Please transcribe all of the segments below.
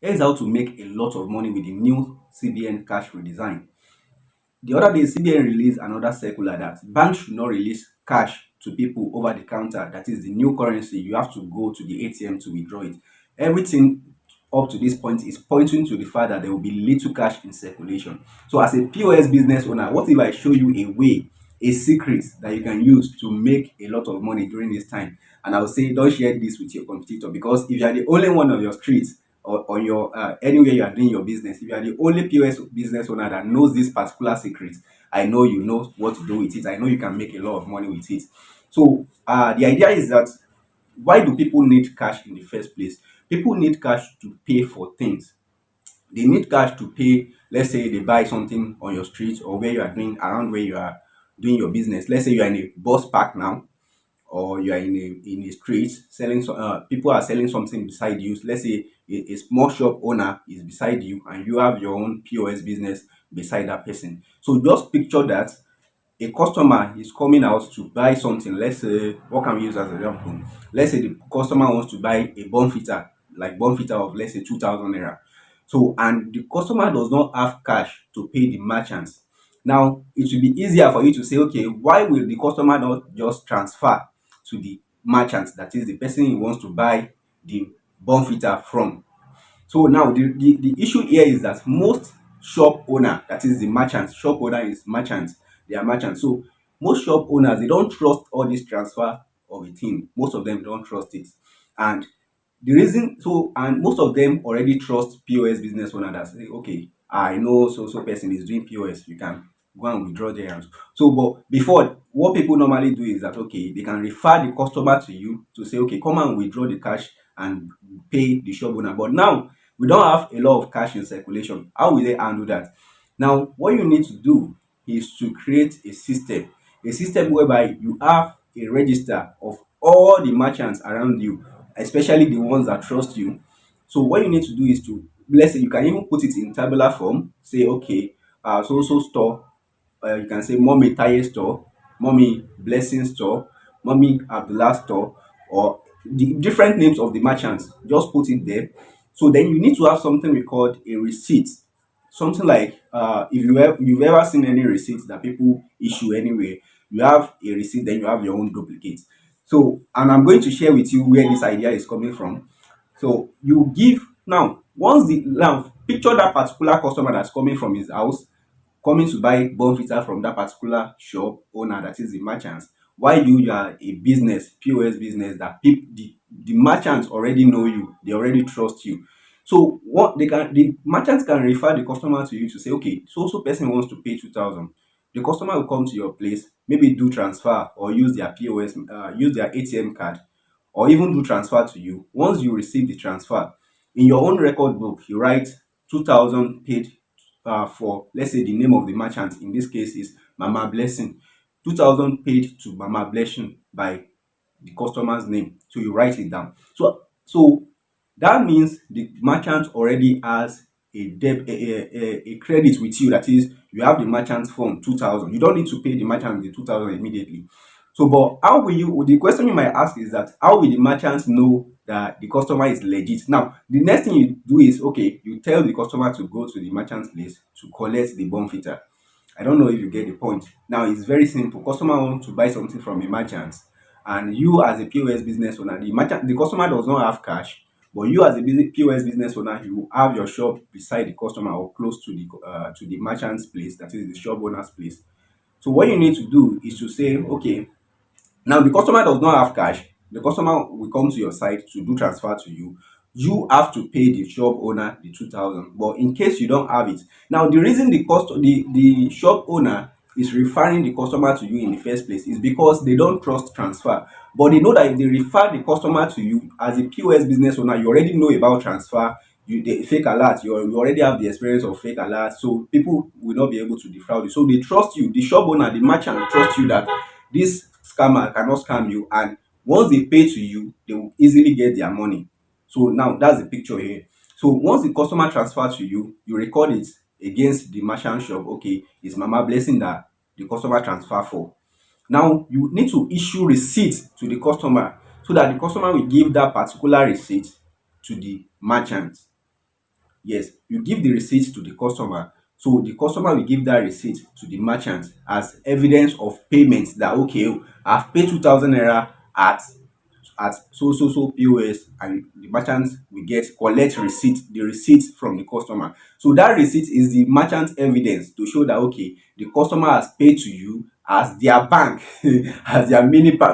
Here's how to make a lot of money with the new CBN cash redesign. The other day, CBN released another circular that banks should not release cash to people over the counter. That is the new currency. You have to go to the ATM to withdraw it. Everything up to this point is pointing to the fact that there will be little cash in circulation. So, as a POS business owner, what if I show you a way, a secret that you can use to make a lot of money during this time? And I will say, don't share this with your competitor, because if you are the only one on your street or your anywhere you are doing your business, if you are the only POS business owner that knows this particular secret, I know you know what to do with it. I know you can make a lot of money with it. So the idea is that, why do people need cash in the first place? People need cash to pay for things. They need cash to pay. Let's say they buy something on your street, or where you are doing, around where you are doing your business. Let's say you are in a bus park now, or you are in a street selling people are selling something beside you. Let's say a small shop owner is beside you, and you have your own POS business beside that person. So just picture that a customer is coming out to buy something. Let's say, what can we use as an example? Let's say the customer wants to buy a bonfita, like bonfita of, let's say, 2,000 naira. So, and the customer does not have cash to pay the merchants. Now it will be easier for you to say, okay, why will the customer not just transfer to the merchant, that is the person he wants to buy the bonfita from? So now the issue here is that most shop owner, that is the merchant, shop owner is merchant, they are merchants. So most shop owners, they don't trust all this transfer of a thing. Most of them don't trust it. And the reason, so, and most of them already trust POS business owner that say, okay, I know so person is doing POS, you can go and withdraw there. So, but before, what people normally do is that, okay, they can refer the customer to you to say, okay, come and withdraw the cash and pay the shop owner. But now we don't have a lot of cash in circulation. How will they handle that? Now, what you need to do is to create a system whereby you have a register of all the merchants around you, especially the ones that trust you. So what you need to do is to, let's say, you can even put it in tabular form. Say, okay, so store, you can say mommy Taye store, mommy Blessing store, mommy Abdullah store, or the different names of the merchants. Just put it there. So then you need to have something we call a receipt. Something like, if you've ever seen any receipts that people issue anywhere, you have a receipt, then you have your own duplicate. So, and I'm going to share with you where this idea is coming from. So you give, now once the, now picture that particular customer that's coming from his house, coming to buy bonfita from that particular shop owner, that is the merchants. Why you are a business, POS business, that people, the merchants already know you, they already trust you. So what they can, the merchants can refer the customer to you to say, okay, so person wants to pay 2,000. The customer will come to your place, maybe do transfer or use their POS, use their ATM card, or even do transfer to you. Once you receive the transfer, in your own record book, you write 2,000 paid, for, let's say, the name of the merchant. In this case is Mama Blessing. 2,000 paid to Mama Blessing by the customer's name. So you write it down. So that means the merchant already has a debt, a credit with you. That is, you have the merchant's fund 2,000. You don't need to pay the merchant the 2,000 immediately. So, but how will you? The question you might ask is that, how will the merchants know that the customer is legit? Now, the next thing you do is, okay, you tell the customer to go to the merchant's place to collect the bonfita. I don't know if you get the point. Now it's very simple. Customer wants to buy something from a merchant, and you as a POS business owner, the customer does not have cash, but you as a POS business owner, you have your shop beside the customer or close to the merchant's place, that is the shop owner's place. So what you need to do is to say, okay, now the customer does not have cash. The customer will come to your site to do transfer to you. You have to pay the shop owner the 2,000. But in case you don't have it, now the reason the shop owner is referring the customer to you in the first place is because they don't trust transfer. But they know that if they refer the customer to you as a POS business owner, you already know about transfer. The fake alert, you already have the experience of fake alert, so people will not be able to defraud you. So they trust you. The shop owner, the merchant, trust you that this scammer cannot scam you, and once they pay to you, they will easily get their money. So now that's the picture here. So once the customer transfer to you, you record it against the merchant shop. Okay, it's Mama Blessing that the customer transfer for. Now you need to issue receipt to the customer, so that the customer will give that particular receipt to the merchant. Yes, you give the receipt to the customer. So the customer will give that receipt to the merchant as evidence of payment that okay, oh, I've paid 2,000 naira at so POS, and the merchant will get collect receipt, the receipt from the customer. So that receipt is the merchant evidence to show that okay, the customer has paid to you as their bank, as their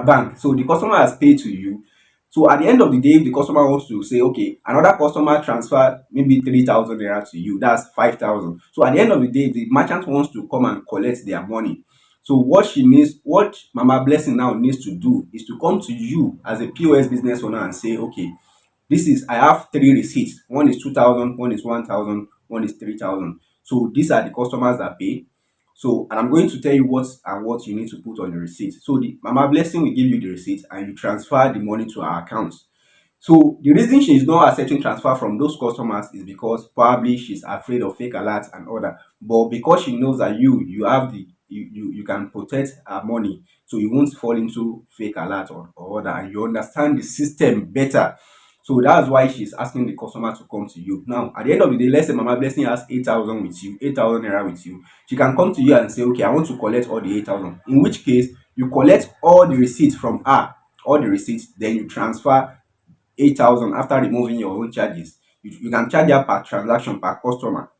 bank. So the customer has paid to you. So at the end of the day, if the customer wants to say, okay, another customer transfer maybe 3,000 naira to you, that's 5,000. So at the end of the day, the merchant wants to come and collect their money. So what Mama Blessing now needs to do is to come to you as a POS business owner and say, okay, I have three receipts. One is 2,000, one is 1,000, one is 3,000. So these are the customers that pay. So, and I'm going to tell you what you need to put on the receipt. So the Mama Blessing will give you the receipt and you transfer the money to our account. So the reason she is not accepting transfer from those customers is because probably she's afraid of fake alerts and other. But because she knows that you have you can protect her money, so you won't fall into fake alert or other, and you understand the system better. So that's why she's asking the customer to come to you. Now, at the end of the day, let's say Mama Blessing has 8,000 with you, 8,000 naira with you. She can come to you and say, okay, I want to collect all the 8,000. In which case, you collect all the receipts from her, all the receipts, then you transfer 8,000 after removing your own charges. You can charge her per transaction per customer,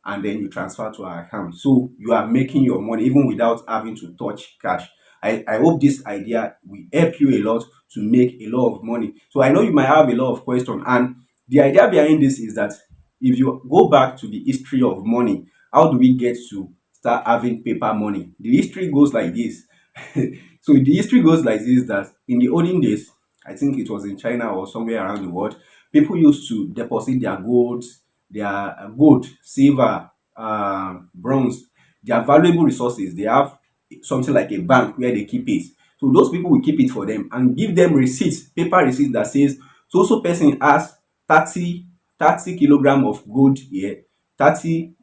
and then you transfer to her account. So you are making your money even without having to touch cash. I hope this idea will help you a lot to make a lot of money. So I know you might have a lot of questions, and the idea behind this is that if you go back to the history of money, how do we get to start having paper money? The history goes like this. So the history goes like this, that in the olden days, I think it was in China or somewhere around the world, people used to deposit their gold, silver, bronze, their valuable resources. They have something like a bank where they keep it. So those people will keep it for them and give them receipts, paper receipts that says so person has 30 kilogram of gold here, 30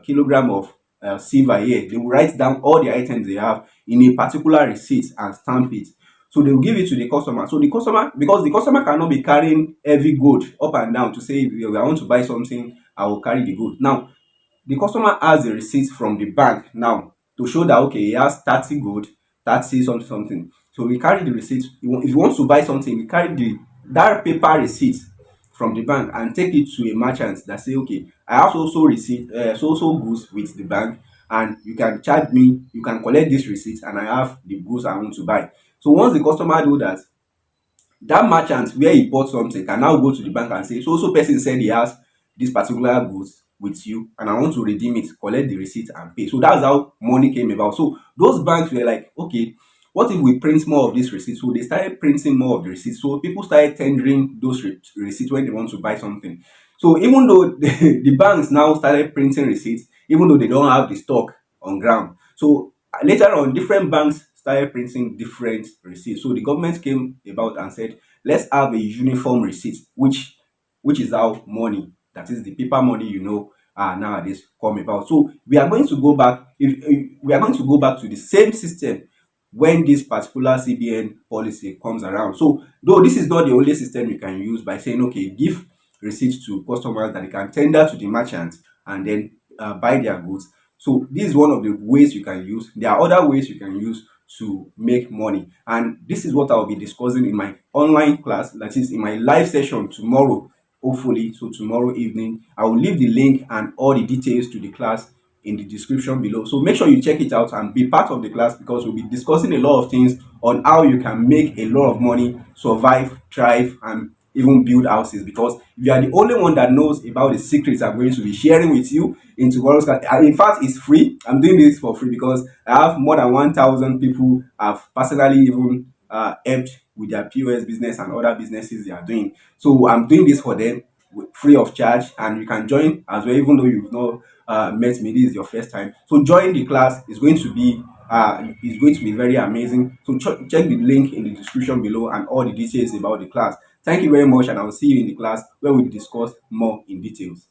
kilogram of silver here. They will write down all the items they have in a particular receipt and stamp it. So they will give it to the customer. So the customer, because the customer cannot be carrying heavy gold up and down to say, if I want to buy something, I will carry the gold. Now, the customer has a receipt from the bank now to show that okay, he has 30 gold, 30 something something. So we carry the receipt. If he wants to buy something, we carry that paper receipt from the bank and take it to a merchant that say, okay, I have also receipt, so goods with the bank, and you can charge me, you can collect this receipt, and I have the goods I want to buy. So once the customer do that, that merchant where he bought something can now go to the bank and say, so person said he has this particular goods with you and I want to redeem it, collect the receipt and pay. So that's how money came about. So those banks were like, okay, what if we print more of this receipt? So they started printing more of the receipts. So people started tendering those receipts when they want to buy something. So even though the banks now started printing receipts, even though they don't have the stock on ground. So later on, different banks started printing different receipts. So the government came about and said, let's have a uniform receipt, which is how money, that is the paper money, nowadays come about. So we are going to go back. If we are going to go back to the same system when this particular CBN policy comes around. So though this is not the only system you can use by saying, okay, give receipts to customers that they can tender to the merchant and then buy their goods. So this is one of the ways you can use. There are other ways you can use to make money, and this is what I'll be discussing in my online class, that is in my live session tomorrow, hopefully. So tomorrow evening I will leave the link and all the details to the class in the description below. So make sure you check it out and be part of the class, because we'll be discussing a lot of things on how you can make a lot of money, survive, thrive, and even build houses. Because if you are the only one that knows about the secrets I'm going to be sharing with you in tomorrow's class, and in fact it's free. I'm doing this for free because I have more than 1,000 people I've personally even helped with their POS business and other businesses they are doing. So I'm doing this for them free of charge, and you can join as well, even though you've not met me, this is your first time. So join the class. It's going to be very amazing. So check the link in the description below and all the details about the class. Thank you very much, and I will see you in the class where we discuss more in details.